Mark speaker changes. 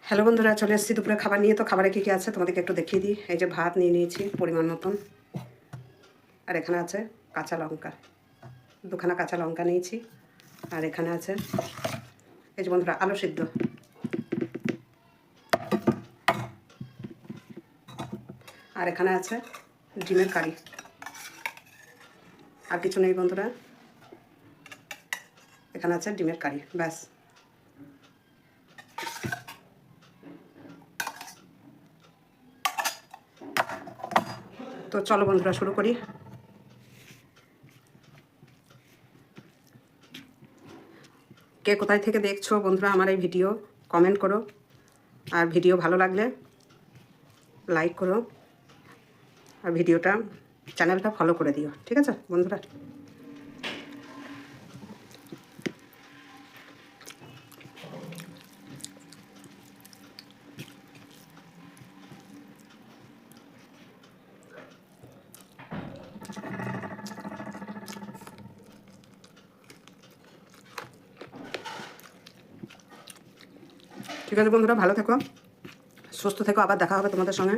Speaker 1: Hello বন্ধুরা, চলে এসেছি দুপুরে খাবার নিয়ে। তো খাবারে কী কী আছে তোমাদেরকে একটু দেখিয়ে দিই। এই যে ভাত নিয়ে নিয়েছি পরিমাণ মতন, আর এখানে আছে কাঁচা লঙ্কা, দুখানা কাঁচা লঙ্কা নিয়েছি। আর এখানে আছে এই যে বন্ধুরা আলু সিদ্ধ, আর এখানে আছে ডিমের কারি। আর কিছু নেই বন্ধুরা, এখানে আছে ডিমের কারি, ব্যাস। তো চলো বন্ধুরা শুরু করি। কে কোথায় থেকে দেখছো বন্ধুরা আমার এই ভিডিও, কমেন্ট করো। আর ভিডিও ভালো লাগলে লাইক করো, আর ভিডিওটা চ্যানেলটা ফলো করে দিও, ঠিক আছে বন্ধুরা। ঠিক আছে বন্ধুরা, ভালো থেকো, সুস্থ থেকো, আবার দেখা হবে তোমাদের সঙ্গে।